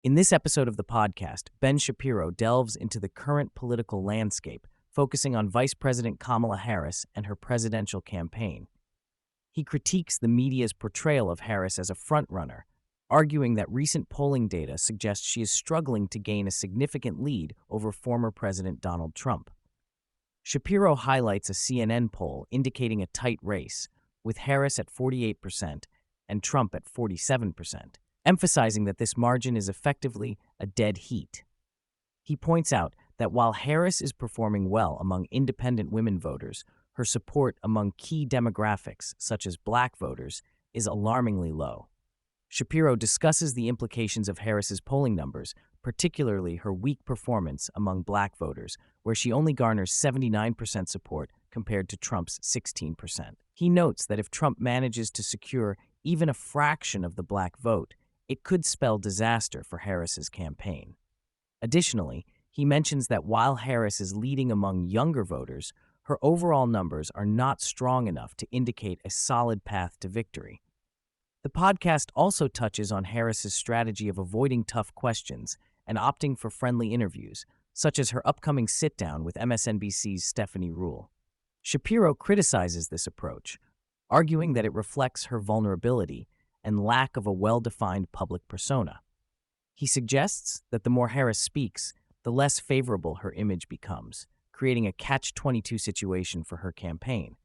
In this episode of the podcast, Ben Shapiro delves into the current political landscape, focusing on Vice President Kamala Harris and her presidential campaign. He critiques the media's portrayal of Harris as a frontrunner, arguing that recent polling data suggests she is struggling to gain a significant lead over former President Donald Trump. Shapiro highlights a CNN poll indicating a tight race, with Harris at 48% and Trump at 47%. Emphasizing that this margin is effectively a dead heat. He points out that while Harris is performing well among independent women voters, her support among key demographics, such as black voters, is alarmingly low. Shapiro discusses the implications of Harris's polling numbers, particularly her weak performance among black voters, where she only garners 79% support compared to Trump's 16%. He notes that if Trump manages to secure even a fraction of the black vote, it could spell disaster for Harris's campaign. Additionally, he mentions that while Harris is leading among younger voters, her overall numbers are not strong enough to indicate a solid path to victory. The podcast also touches on Harris's strategy of avoiding tough questions and opting for friendly interviews, such as her upcoming sit-down with MSNBC's Stephanie Ruhle. Shapiro criticizes this approach, arguing that it reflects her vulnerability and lack of a well-defined public persona. He suggests that the more Harris speaks, the less favorable her image becomes, creating a catch-22 situation for her campaign.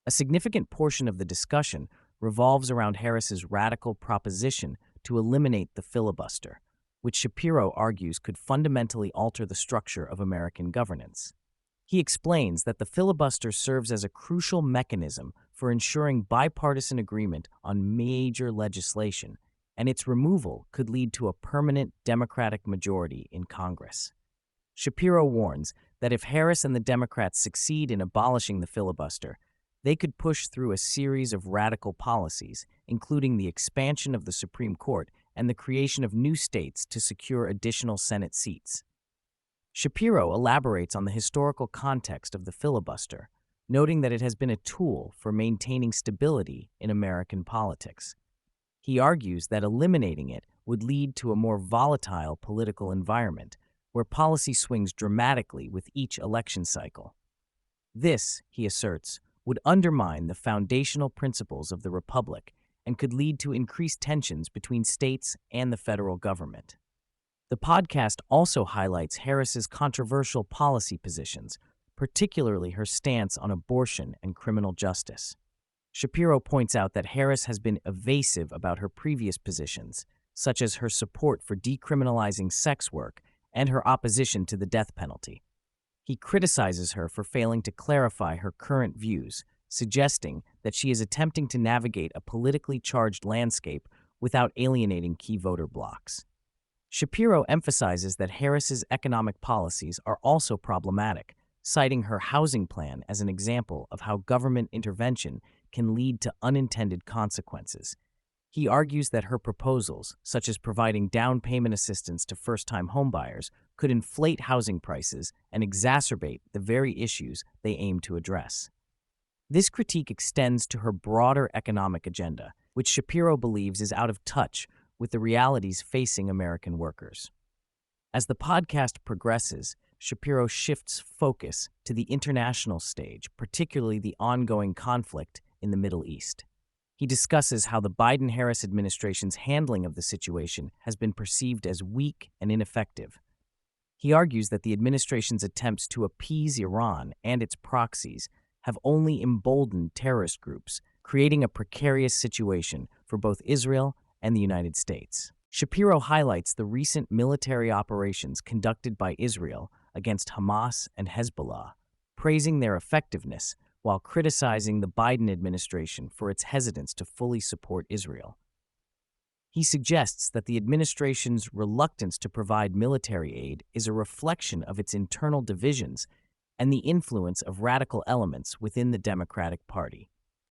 A significant portion of the discussion revolves around Harris's radical proposition to eliminate the filibuster, which Shapiro argues could fundamentally alter the structure of American governance. He explains that the filibuster serves as a crucial mechanism for ensuring bipartisan agreement on major legislation, and its removal could lead to a permanent Democratic majority in Congress. Shapiro warns that if Harris and the Democrats succeed in abolishing the filibuster, they could push through a series of radical policies, including the expansion of the Supreme Court and the creation of new states to secure additional Senate seats. Shapiro elaborates on the historical context of the filibuster, noting that it has been a tool for maintaining stability in American politics. He argues that eliminating it would lead to a more volatile political environment, where policy swings dramatically with each election cycle. This, he asserts, would undermine the foundational principles of the Republic and could lead to increased tensions between states and the federal government. The podcast also highlights Harris's controversial policy positions, particularly her stance on abortion and criminal justice. Shapiro points out that Harris has been evasive about her previous positions, such as her support for decriminalizing sex work and her opposition to the death penalty. He criticizes her for failing to clarify her current views, suggesting that she is attempting to navigate a politically charged landscape without alienating key voter blocs. Shapiro emphasizes that Harris's economic policies are also problematic, citing her housing plan as an example of how government intervention can lead to unintended consequences. He argues that her proposals, such as providing down payment assistance to first-time homebuyers, could inflate housing prices and exacerbate the very issues they aim to address. This critique extends to her broader economic agenda, which Shapiro believes is out of touch with the realities facing American workers. As the podcast progresses, Shapiro shifts focus to the international stage, particularly the ongoing conflict in the Middle East. He discusses how the Biden-Harris administration's handling of the situation has been perceived as weak and ineffective. He argues that the administration's attempts to appease Iran and its proxies have only emboldened terrorist groups, creating a precarious situation for both Israel and the United States. Shapiro highlights the recent military operations conducted by Israel against Hamas and Hezbollah, praising their effectiveness while criticizing the Biden administration for its hesitance to fully support Israel. He suggests that the administration's reluctance to provide military aid is a reflection of its internal divisions and the influence of radical elements within the Democratic Party.